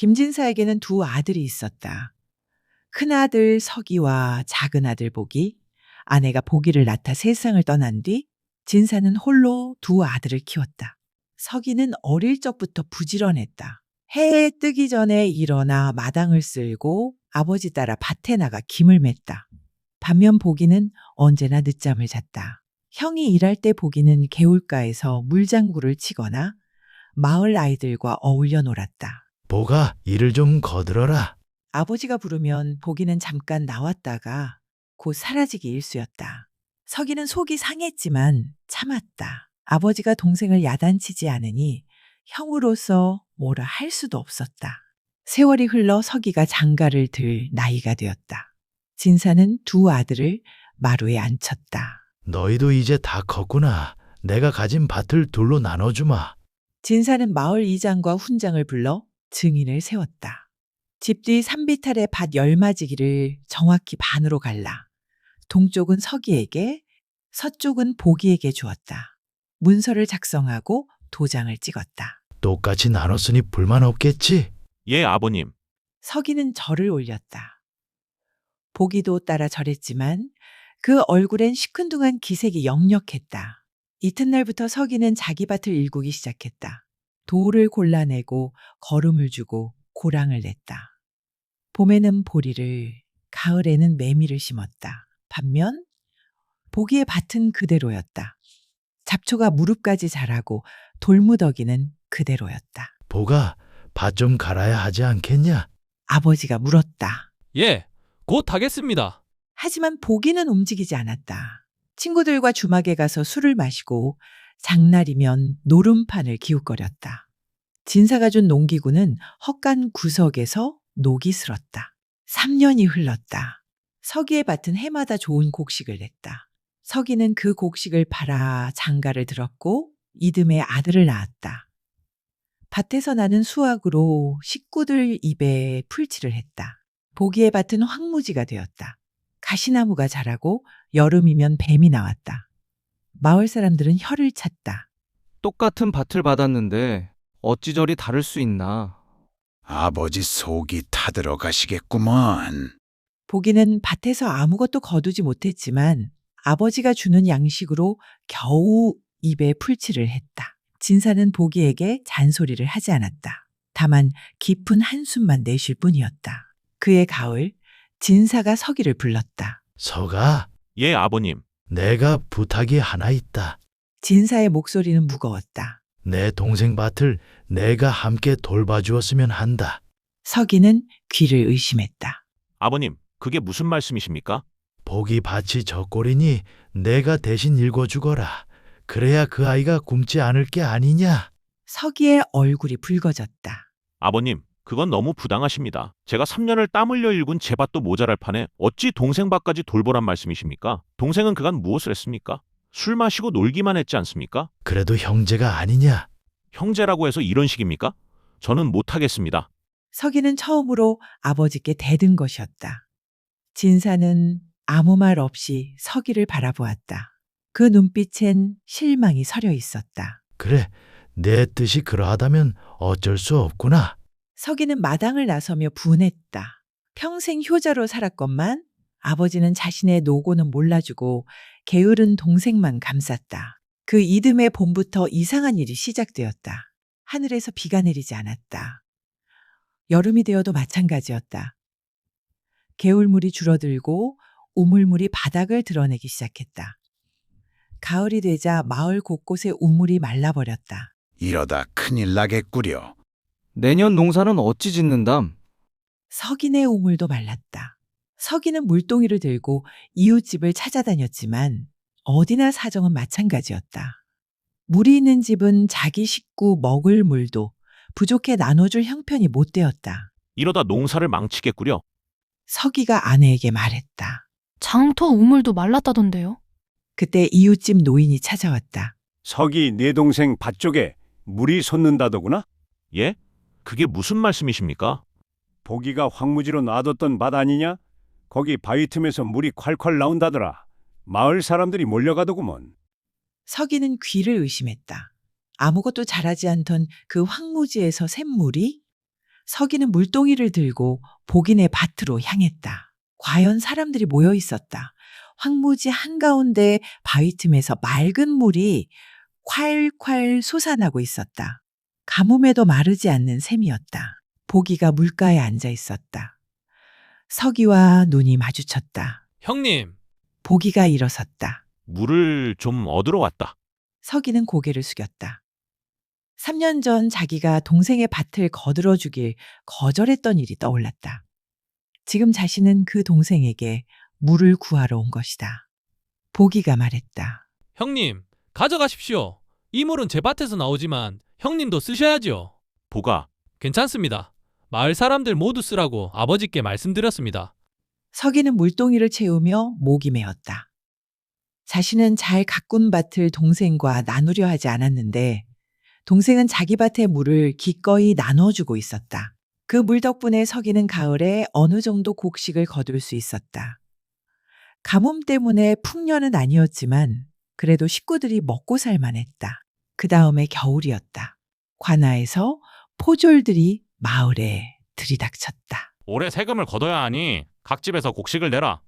김진사에게는 두 아들이 있었다. 큰아들 서기와 작은아들 복이. 아내가 복이를 낳다 세상을 떠난 뒤 진사는 홀로 두 아들을 키웠다. 서기는 어릴 적부터 부지런했다. 해에 뜨기 전에 일어나 마당을 쓸고 아버지 따라 밭에 나가 김을 맸다. 반면 복이는 언제나 늦잠을 잤다. 형이 일할 때 복이는 개울가에서 물장구를 치거나 마을 아이들과 어울려 놀았다. 복아, 일을 좀 거들어라. 아버지가 부르면 복이는 잠깐 나왔다가 곧 사라지기 일쑤였다. 서기는 속이 상했지만 참았다. 아버지가 동생을 야단치지 않으니 형으로서 뭐라 할 수도 없었다. 세월이 흘러 서기가 장가를 들 나이가 되었다. 진사는 두 아들을 마루에 앉혔다. 너희도 이제 다 컸구나. 내가 가진 밭을 둘로 나눠주마. 진사는 마을 이장과 훈장을 불러 증인을 세웠다. 집 뒤 산비탈의 밭 열마지기를 정확히 반으로 갈라 동쪽은 서기에게, 서쪽은 복이에게 주었다. 문서를 작성하고 도장을 찍었다. 똑같이 나눴으니 불만 없겠지? 예, 아버님. 서기는 절을 올렸다. 복이도 따라 절했지만 그 얼굴엔 시큰둥한 기색이 역력했다. 이튿날부터 서기는 자기 밭을 일구기 시작했다. 돌을 골라내고 거름을 주고 고랑을 냈다. 봄에는 보리를, 가을에는 매미를 심었다. 반면 복이의 밭은 그대로였다. 잡초가 무릎까지 자라고 돌무더기는 그대로였다. 복아, 밭 좀 갈아야 하지 않겠냐? 아버지가 물었다. 예, 곧 하겠습니다. 하지만 복이는 움직이지 않았다. 친구들과 주막에 가서 술을 마시고 장날이면 노름판을 기웃거렸다. 진사가 준 농기구는 헛간 구석에서 녹이 슬었다. 3년이 흘렀다. 서기의 밭은 해마다 좋은 곡식을 냈다. 서기는 그 곡식을 팔아 장가를 들었고 이듬해 아들을 낳았다. 밭에서 나는 수확으로 식구들 입에 풀칠을 했다. 복이의 밭은 황무지가 되었다. 가시나무가 자라고 여름이면 뱀이 나왔다. 마을 사람들은 혀를 찼다. 똑같은 밭을 받았는데 어찌 저리 다를 수 있나. 아버지 속이 타들어 가시겠구먼. 복이는 밭에서 아무것도 거두지 못했지만 아버지가 주는 양식으로 겨우 입에 풀칠을 했다. 진사는 복이에게 잔소리를 하지 않았다. 다만 깊은 한숨만 내쉴 뿐이었다. 그해 가을, 진사가 서기를 불렀다. 서가, 예, 아버님. 내가 부탁이 하나 있다. 진사의 목소리는 무거웠다. 내 동생 밭을 내가 함께 돌봐주었으면 한다. 서기는 귀를 의심했다. 아버님, 그게 무슨 말씀이십니까? 복이 밭이 젖골이니 내가 대신 읽어주거라. 그래야 그 아이가 굶지 않을 게 아니냐? 서기의 얼굴이 붉어졌다. 아버님, 그건 너무 부당하십니다. 제가 3년을 땀 흘려 일군 제 밭도 모자랄 판에 어찌 동생 밭까지 돌보란 말씀이십니까? 동생은 그간 무엇을 했습니까? 술 마시고 놀기만 했지 않습니까? 그래도 형제가 아니냐? 형제라고 해서 이런 식입니까? 저는 못하겠습니다. 서기는 처음으로 아버지께 대든 것이었다. 진사는 아무 말 없이 서기를 바라보았다. 그 눈빛엔 실망이 서려 있었다. 그래, 내 뜻이 그러하다면 어쩔 수 없구나. 서기는 마당을 나서며 분했다. 평생 효자로 살았건만 아버지는 자신의 노고는 몰라주고 게으른 동생만 감쌌다. 그 이듬해 봄부터 이상한 일이 시작되었다. 하늘에서 비가 내리지 않았다. 여름이 되어도 마찬가지였다. 개울물이 줄어들고 우물물이 바닥을 드러내기 시작했다. 가을이 되자 마을 곳곳에 우물이 말라버렸다. 이러다 큰일 나겠구려. 내년 농사는 어찌 짓는담? 서기네 우물도 말랐다. 서기는 물동이를 들고 이웃집을 찾아다녔지만 어디나 사정은 마찬가지였다. 물이 있는 집은 자기 식구 먹을 물도 부족해 나눠줄 형편이 못 되었다. 이러다 농사를 망치겠구려. 서기가 아내에게 말했다. 장터 우물도 말랐다던데요. 그때 이웃집 노인이 찾아왔다. 서기 내 동생 밭 쪽에 물이 솟는다더구나? 예? 그게 무슨 말씀이십니까? 보기가 황무지로 놔뒀던 밭 아니냐? 거기 바위 틈에서 물이 콸콸 나온다더라. 마을 사람들이 몰려가더구먼. 서기는 귀를 의심했다. 아무것도 자라지 않던 그 황무지에서 샘물이 서기는 물동이를 들고 복인의 밭으로 향했다. 과연 사람들이 모여 있었다. 황무지 한가운데 바위 틈에서 맑은 물이 콸콸 솟아나고 있었다. 가뭄에도 마르지 않는 샘이었다. 보기가 물가에 앉아 있었다. 서기와 눈이 마주쳤다. 형님, 보기가 일어섰다. 물을 좀 얻으러 왔다. 서기는 고개를 숙였다. 3년 전 자기가 동생의 밭을 거들어 주길 거절했던 일이 떠올랐다. 지금 자신은 그 동생에게 물을 구하러 온 것이다. 보기가 말했다. 형님, 가져가십시오. 이 물은 제 밭에서 나오지만 형님도 쓰셔야죠. 보가 괜찮습니다. 마을 사람들 모두 쓰라고 아버지께 말씀드렸습니다. 서기는 물동이를 채우며 목이 메었다. 자신은 잘 가꾼 밭을 동생과 나누려 하지 않았는데 동생은 자기 밭의 물을 기꺼이 나눠주고 있었다. 그 물 덕분에 서기는 가을에 어느 정도 곡식을 거둘 수 있었다. 가뭄 때문에 풍년은 아니었지만 그래도 식구들이 먹고 살만했다. 그 다음에 겨울이었다. 관아에서 포졸들이 마을에 들이닥쳤다. 올해 세금을 걷어야 하니 각 집에서 곡식을 내라.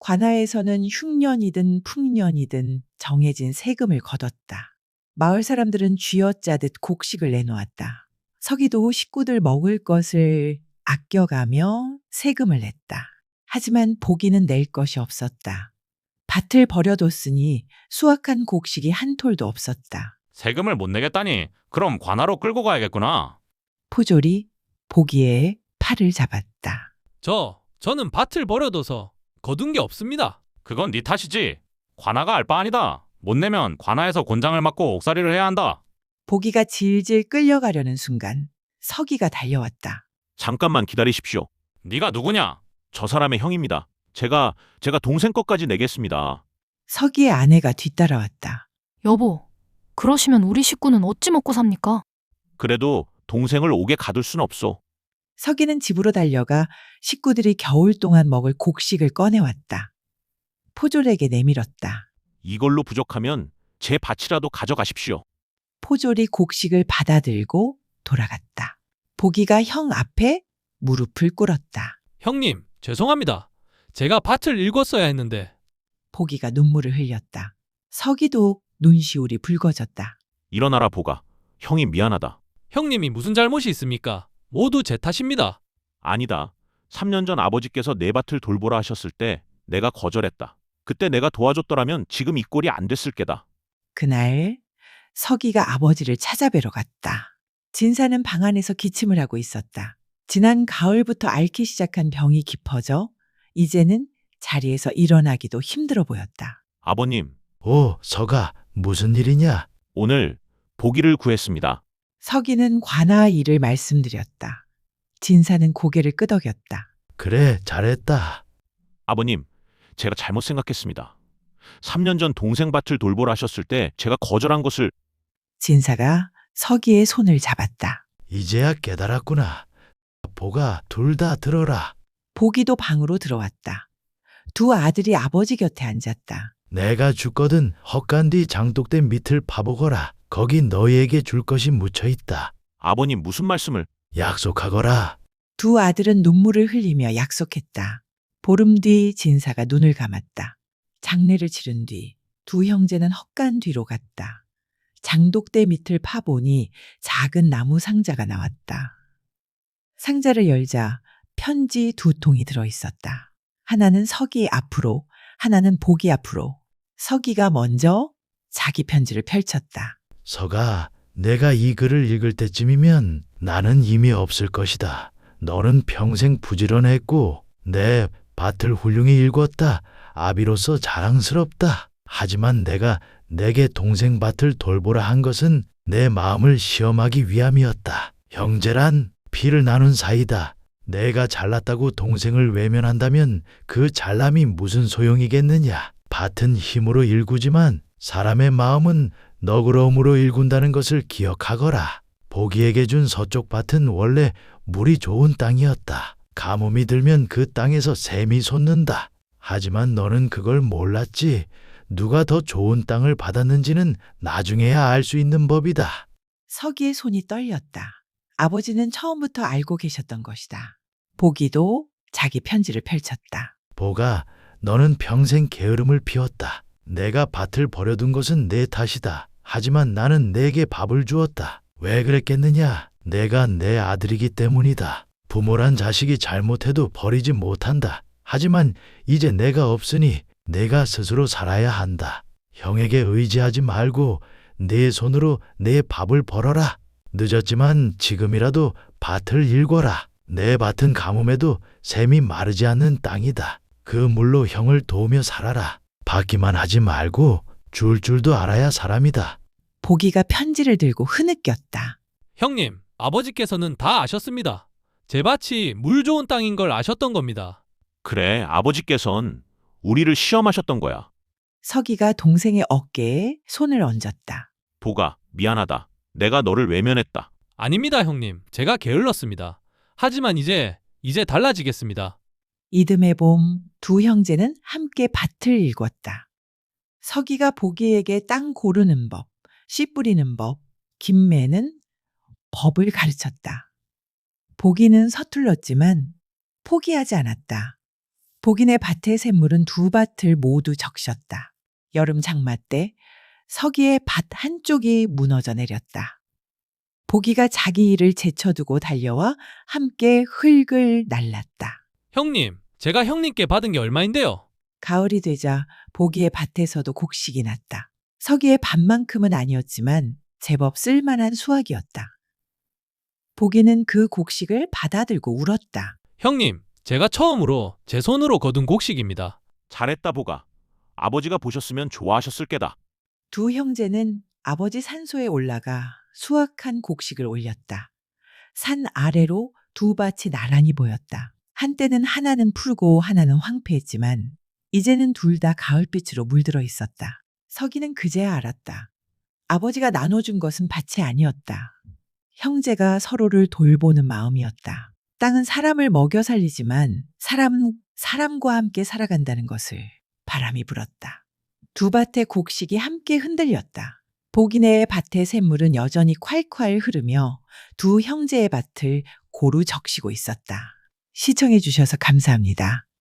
관아에서는 흉년이든 풍년이든 정해진 세금을 걷었다. 마을 사람들은 쥐어짜듯 곡식을 내놓았다. 서기도 식구들 먹을 것을 아껴가며 세금을 냈다. 하지만 보기는 낼 것이 없었다. 밭을 버려뒀으니 수확한 곡식이 한 톨도 없었다. 세금을 못 내겠다니 그럼 관아로 끌고 가야겠구나. 포졸이 보기의 팔을 잡았다. 저는 밭을 버려둬서 거둔 게 없습니다. 그건 네 탓이지. 관아가 알 바 아니다. 못 내면 관아에서 곤장을 맞고 옥살이를 해야 한다. 보기가 질질 끌려가려는 순간 서기가 달려왔다. 잠깐만 기다리십시오. 네가 누구냐? 저 사람의 형입니다. 제가 동생 것까지 내겠습니다. 서기의 아내가 뒤따라왔다. 여보, 그러시면 우리 식구는 어찌 먹고 삽니까? 그래도 동생을 옥에 가둘 순 없소. 서기는 집으로 달려가 식구들이 겨울 동안 먹을 곡식을 꺼내왔다. 포졸에게 내밀었다. 이걸로 부족하면 제 밭이라도 가져가십시오. 포졸이 곡식을 받아들고 돌아갔다. 보기가 형 앞에 무릎을 꿇었다. 형님, 죄송합니다. 제가 밭을 읽었어야 했는데. 보기가 눈물을 흘렸다. 서기도 눈시울이 붉어졌다. 일어나라 보가. 형이 미안하다. 형님이 무슨 잘못이 있습니까? 모두 제 탓입니다. 아니다. 3년 전 아버지께서 내 밭을 돌보라 하셨을 때 내가 거절했다. 그때 내가 도와줬더라면 지금 이 꼴이 안 됐을 게다. 그날 서기가 아버지를 찾아뵈러 갔다. 진사는 방 안에서 기침을 하고 있었다. 지난 가을부터 앓기 시작한 병이 깊어져 이제는 자리에서 일어나기도 힘들어 보였다. 아버님, 오, 서가, 무슨 일이냐? 오늘 보기를 구했습니다. 서기는 관아 일을 말씀드렸다. 진사는 고개를 끄덕였다. 그래, 잘했다. 아버님, 제가 잘못 생각했습니다. 3년 전 동생 밭을 돌보라 하셨을 때 제가 거절한 것을 진사가 서기의 손을 잡았다. 이제야 깨달았구나. 보가 둘 다 들어라. 보기도 방으로 들어왔다. 두 아들이 아버지 곁에 앉았다. 내가 죽거든 헛간뒤 장독대 밑을 파보거라. 거기 너희에게 줄 것이 묻혀 있다. 아버님 무슨 말씀을? 약속하거라. 두 아들은 눈물을 흘리며 약속했다. 보름 뒤 진사가 눈을 감았다. 장례를 치른 뒤 두 형제는 헛간 뒤로 갔다. 장독대 밑을 파보니 작은 나무 상자가 나왔다. 상자를 열자 편지 두 통이 들어있었다. 하나는 서기 앞으로, 하나는 보기 앞으로. 서기가 먼저 자기 편지를 펼쳤다. 서가, 내가 이 글을 읽을 때쯤이면 나는 이미 없을 것이다. 너는 평생 부지런했고 내 밭을 훌륭히 읽었다. 아비로서 자랑스럽다. 하지만 내가 내게 동생 밭을 돌보라 한 것은 내 마음을 시험하기 위함이었다. 형제란 피를 나눈 사이다. 내가 잘났다고 동생을 외면한다면 그 잘남이 무슨 소용이겠느냐. 밭은 힘으로 일구지만 사람의 마음은 너그러움으로 일군다는 것을 기억하거라. 보기에게 준 서쪽 밭은 원래 물이 좋은 땅이었다. 가뭄이 들면 그 땅에서 샘이 솟는다. 하지만 너는 그걸 몰랐지. 누가 더 좋은 땅을 받았는지는 나중에야 알 수 있는 법이다. 서기의 손이 떨렸다. 아버지는 처음부터 알고 계셨던 것이다. 보기도 자기 편지를 펼쳤다. 보가, 너는 평생 게으름을 피웠다. 내가 밭을 버려둔 것은 내 탓이다. 하지만 나는 내게 밥을 주었다. 왜 그랬겠느냐? 내가 내 아들이기 때문이다. 부모란 자식이 잘못해도 버리지 못한다. 하지만 이제 내가 없으니 내가 스스로 살아야 한다. 형에게 의지하지 말고 내 손으로 내 밥을 벌어라. 늦었지만 지금이라도 밭을 일궈라. 내 밭은 가뭄에도 샘이 마르지 않는 땅이다. 그 물로 형을 도우며 살아라. 받기만 하지 말고 줄 줄도 알아야 사람이다. 보기가 편지를 들고 흐느꼈다. 형님, 아버지께서는 다 아셨습니다. 제 밭이 물 좋은 땅인 걸 아셨던 겁니다. 그래, 아버지께선 우리를 시험하셨던 거야. 서기가 동생의 어깨에 손을 얹었다. 보가, 미안하다. 내가 너를 외면했다. 아닙니다, 형님. 제가 게을렀습니다. 하지만 이제 달라지겠습니다. 이듬해 봄 두 형제는 함께 밭을 일궜다. 서기가 보기에게 땅 고르는 법, 씨 뿌리는 법, 김매는 법을 가르쳤다. 보기는 서툴렀지만 포기하지 않았다. 보기네 밭의 샘물은 두 밭을 모두 적셨다. 여름 장마 때 서기의 밭 한쪽이 무너져 내렸다. 보기가 자기 일을 제쳐두고 달려와 함께 흙을 날랐다. 형님, 제가 형님께 받은 게 얼마인데요? 가을이 되자 보기의 밭에서도 곡식이 났다. 서기의 밭만큼은 아니었지만 제법 쓸만한 수확이었다. 보기는 그 곡식을 받아들고 울었다. 형님, 제가 처음으로 제 손으로 거둔 곡식입니다. 잘했다, 보가. 아버지가 보셨으면 좋아하셨을 게다. 두 형제는 아버지 산소에 올라가 수확한 곡식을 올렸다. 산 아래로 두 밭이 나란히 보였다. 한때는 하나는 푸르고 하나는 황폐했지만 이제는 둘 다 가을빛으로 물들어 있었다. 서기는 그제야 알았다. 아버지가 나눠준 것은 밭이 아니었다. 형제가 서로를 돌보는 마음이었다. 땅은 사람을 먹여 살리지만 사람과 함께 살아간다는 것을 바람이 불었다. 두 밭의 곡식이 함께 흔들렸다. 보기네의 밭의 샘물은 여전히 콸콸 흐르며 두 형제의 밭을 고루 적시고 있었다. 시청해 주셔서 감사합니다.